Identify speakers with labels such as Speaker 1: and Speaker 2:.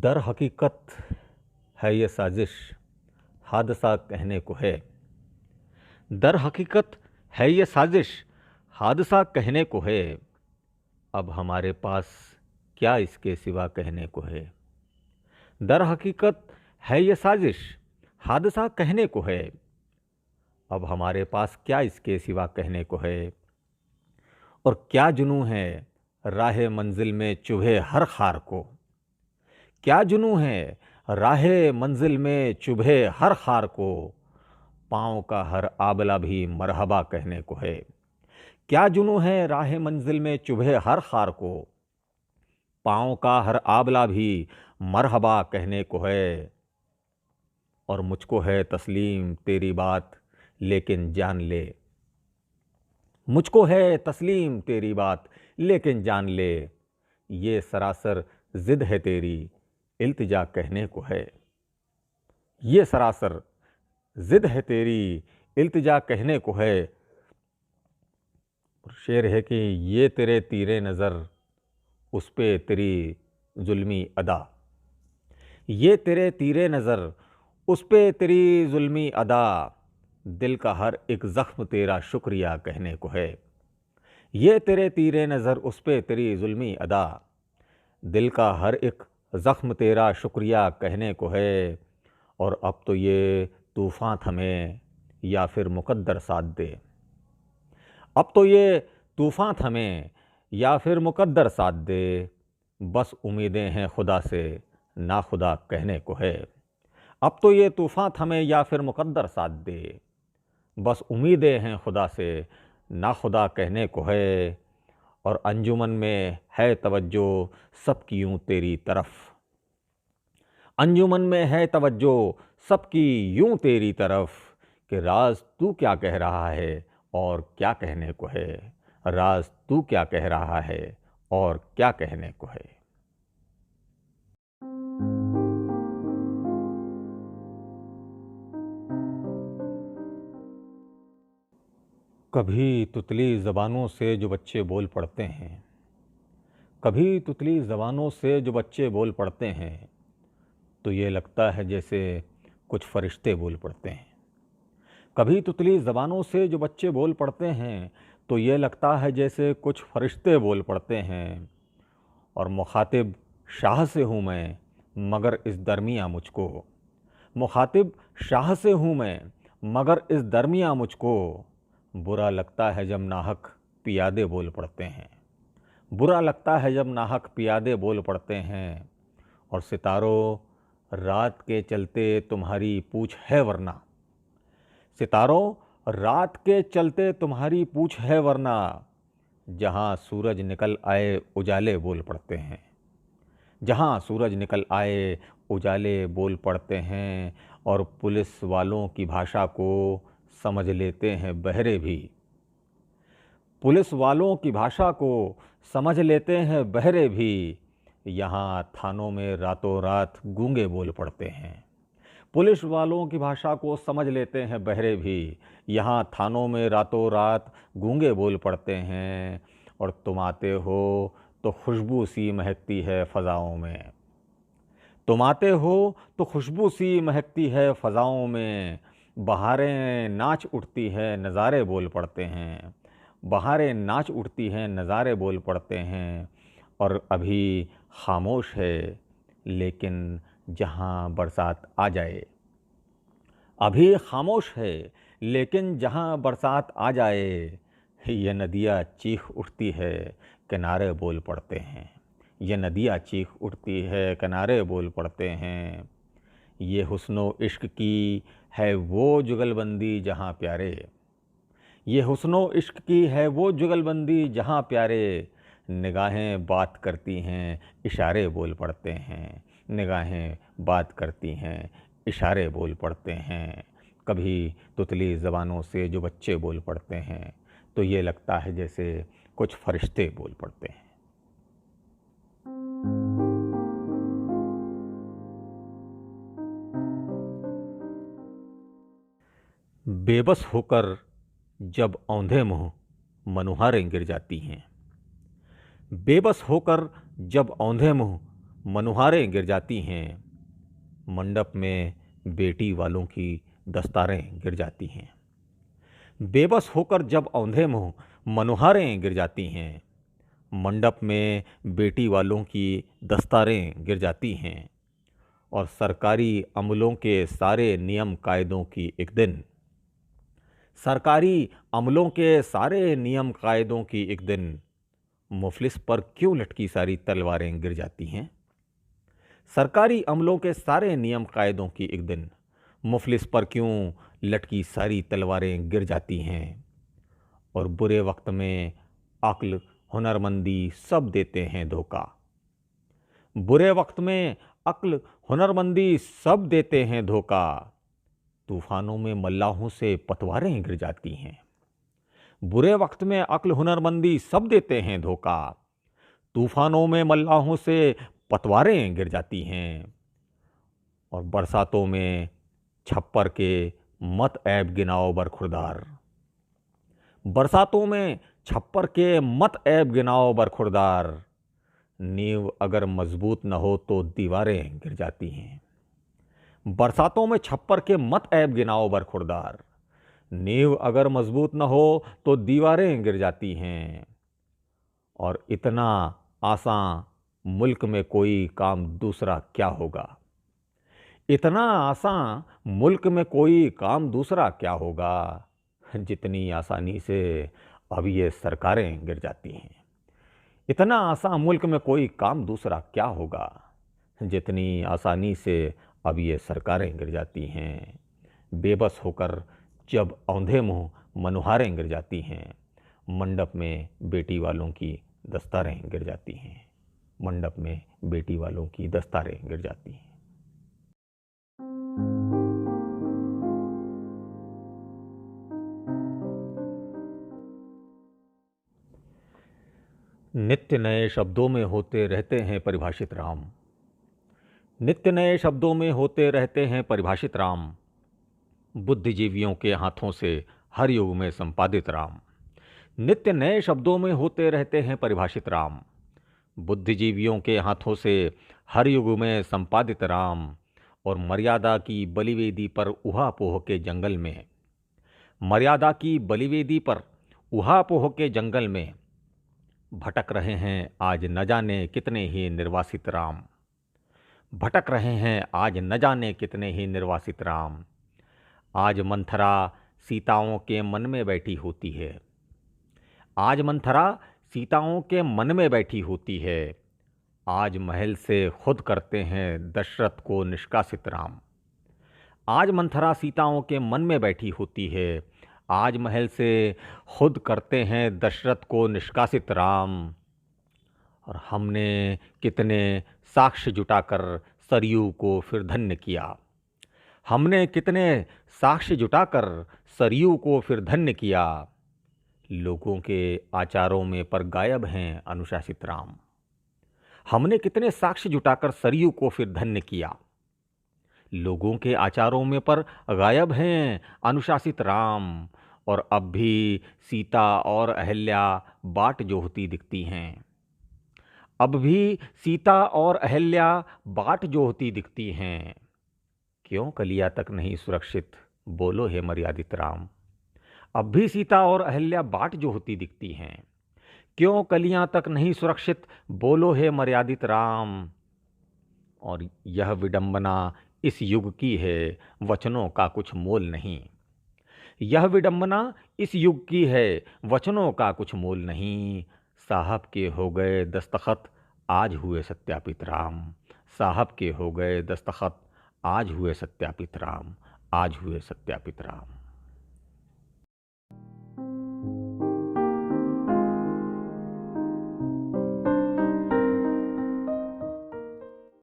Speaker 1: दर हकीकत है ये साजिश, हादसा कहने को है। दर हकीकत है ये साजिश, हादसा कहने को है। अब हमारे पास क्या इसके सिवा कहने को है। दर हकीकत है ये साजिश, हादसा कहने को है। अब हमारे पास क्या इसके सिवा कहने को है। और क्या जुनूं है राहे मंजिल में चुभे हर खार को। क्या जुनूं है राहे मंजिल में चुभे हर खार को। पाँव का हर आबला भी मरहबा कहने को है। क्या जुनूं है राहे मंजिल में चुभे हर खार को। पाँव का हर आबला भी मरहबा कहने को है। और मुझको है तस्लीम तेरी बात लेकिन जान ले। मुझको है तस्लीम तेरी बात लेकिन जान ले। ये सरासर जिद है तेरी इल्तिजा कहने को है। ये सरासर जिद है तेरी इल्तिजा कहने को है। और शेर है कि ये तेरे तीरे नज़र उस पे तेरी जुल्मी अदा। ये तेरे तीरे नज़र उस पे तेरी जुल्मी अदा। दिल का हर एक ज़ख्म तेरा शुक्रिया कहने को है। ये तेरे तीरे नज़र उस पे तेरी जुल्मी अदा। दिल का हर एक ज़ख्म तेरा शुक्रिया कहने को है। और अब तो ये तूफ़ान थमे या फिर मुक़द्दर साथ दे। अब तो ये तूफ़ान थमे या फिर मुक़द्दर साथ दे। बस उम्मीदें हैं खुदा से ना खुदा कहने को है। अब तो ये तूफ़ान थमे या फिर मुक़द्दर साथ दे। बस उम्मीदें हैं खुदा से ना खुदा कहने को है। और अंजुमन में है तवज्जो सबकी यूं तेरी तरफ। अंजुमन में है तवज्जो सबकी यूं तेरी तरफ। कि राज तू क्या कह रहा है और क्या कहने को है। राज तू क्या कह रहा है और क्या कहने को है। कभी तुतली ज़बानों से जो बच्चे बोल पड़ते हैं। कभी तुतली ज़बानों से जो बच्चे बोल पड़ते हैं तो ये लगता है जैसे कुछ फरिश्ते बोल पड़ते हैं। कभी तुतली ज़बानों से जो बच्चे बोल पड़ते हैं तो ये लगता है जैसे कुछ फरिश्ते बोल पड़ते हैं। और मुखातिब शाह से हूँ मैं मगर इस दरमियाँ मुझको। मुखातिब शाह से हूँ मैं मगर इस दरमियाँ मुझको। बुरा लगता है जब नाहक पियादे बोल पड़ते हैं। बुरा लगता है जब नाहक पियादे बोल पड़ते हैं। और सितारों रात के चलते तुम्हारी पूछ है वरना। सितारों रात के चलते तुम्हारी पूछ है वरना। जहाँ सूरज निकल आए उजाले बोल पड़ते हैं। जहाँ सूरज निकल आए उजाले बोल पड़ते हैं। और पुलिस वालों की भाषा को समझ लेते हैं बहरे भी। पुलिस वालों की भाषा को समझ लेते हैं बहरे भी। यहाँ थानों में रातों रात गूंगे बोल पड़ते हैं। पुलिस वालों की भाषा को समझ लेते हैं बहरे भी। यहाँ थानों में रातों रात गूंगे बोल पड़ते हैं। और तुम आते हो तो खुशबू सी महकती है फ़ज़ाओं में। तुम आते हो तो खुशबू सी महकती है फ़ज़ाओं में। बहारें नाच उठती है नज़ारे बोल पड़ते हैं। बहारें नाच उठती हैं नज़ारे बोल पड़ते हैं। और अभी खामोश है लेकिन जहाँ बरसात आ जाए। अभी खामोश है लेकिन जहाँ बरसात आ जाए। ये नदियाँ चीख उठती है किनारे बोल पड़ते हैं। ये नदियाँ चीख उठती है किनारे बोल पड़ते हैं। ये हुस्नो इश्क की है वो जुगलबंदी जहाँ प्यारे। ये हुस्नो इश्क की है वो जुगलबंदी जहाँ प्यारे। निगाहें बात करती हैं इशारे बोल पड़ते हैं। निगाहें बात करती हैं इशारे बोल पड़ते हैं। कभी तुतली ज़बानों से जो बच्चे बोल पड़ते हैं तो ये लगता है जैसे कुछ फरिश्ते बोल पड़ते हैं। बेबस होकर जब औंधे मुँह मनुहारें गिर जाती हैं। बेबस होकर जब औंधे मुँह मनुहारें गिर जाती हैं, मंडप में बेटी वालों की दस्तारें गिर जाती हैं। बेबस होकर जब औंधे मुँह मनुहारें गिर जाती हैं, मंडप में बेटी वालों की दस्तारें गिर जाती हैं। और सरकारी अमलों के सारे नियम कायदों की एक दिन, सरकारी अमलों के सारे नियम कायदों की एक दिन मुफलिस पर क्यों लटकी सारी तलवारें गिर जाती हैं? सरकारी अमलों के सारे नियम कायदों की एक दिन मुफलिस पर क्यों लटकी सारी तलवारें गिर जाती हैं? और बुरे वक्त में अक्ल हुनरमंदी सब देते हैं धोखा। बुरे वक्त में अक्ल हुनरमंदी सब देते हैं धोखा। तूफानों में मल्लाहों से पतवारें गिर जाती हैं। बुरे वक्त में अक्ल हुनरमंदी सब देते हैं धोखा। तूफानों में मल्लाहों से पतवारें गिर जाती हैं। और बरसातों में छप्पर के मत ऐब गिनाओ बरखुरदार। बरसातों में छप्पर के मत ऐब गिनाओ बरखुरदार। नींव अगर मजबूत न हो तो दीवारें गिर जाती हैं। बरसातों में छप्पर के मत ऐब गिनाओ बरखुरदार। नींव अगर मजबूत न हो तो दीवारें गिर जाती हैं। और इतना आसान मुल्क में कोई काम दूसरा क्या होगा? इतना आसान मुल्क में कोई काम दूसरा क्या होगा, जितनी आसानी से अब ये सरकारें गिर जाती हैं। इतना आसान मुल्क में कोई काम दूसरा क्या होगा, जितनी आसानी से अब ये सरकारें गिर जाती हैं। बेबस होकर जब औंधे मुँह मनुहारें गिर जाती हैं, मंडप में बेटी वालों की दस्तारें गिर जाती हैं। मंडप में बेटी वालों की दस्तारें गिर जाती हैं। नित्य नए शब्दों में होते रहते हैं परिभाषित राम। नित्य नए शब्दों में होते रहते हैं परिभाषित राम। बुद्धिजीवियों के हाथों से हर युग में संपादित राम। नित्य नए शब्दों में होते रहते हैं परिभाषित राम। बुद्धिजीवियों के हाथों से हर युग में संपादित राम। और मर्यादा की बलिवेदी पर उहापोह के जंगल में, मर्यादा की बलिवेदी पर उहापोह के जंगल में भटक रहे हैं आज न जाने कितने ही निर्वासित राम। भटक रहे हैं आज न जाने कितने ही निर्वासित राम। आज मंथरा सीताओं के मन में बैठी होती है। आज मंथरा सीताओं के मन में बैठी होती है। आज महल से खुद करते हैं दशरथ को निष्कासित राम। आज मंथरा सीताओं के मन में बैठी होती है। आज महल से खुद करते हैं दशरथ को निष्कासित राम। और हमने कितने साक्ष्य जुटाकर सरयू को फिर धन्य किया। हमने कितने साक्ष्य जुटाकर सरयू को फिर धन्य किया। लोगों के आचारों में पर गायब हैं अनुशासित राम। हमने कितने साक्ष्य जुटाकर सरयू को फिर धन्य किया। लोगों के आचारों में पर गायब हैं अनुशासित राम। और अब भी सीता और अहल्या बाट जोहती दिखती हैं। अब भी सीता और अहल्या बाट जोहती दिखती हैं। क्यों कलिया तक नहीं सुरक्षित, बोलो हे मर्यादित राम। अब भी सीता और अहल्या बाट जोहती दिखती हैं। क्यों कलियां तक नहीं सुरक्षित, बोलो हे मर्यादित राम। और यह विडंबना इस युग की है, वचनों का कुछ मोल नहीं। यह विडंबना इस युग की है, वचनों का कुछ मोल नहीं। साहब के हो गए दस्तखत, आज हुए सत्यापित राम। साहब के हो गए दस्तखत, आज हुए सत्यापित राम। आज हुए सत्यापित राम।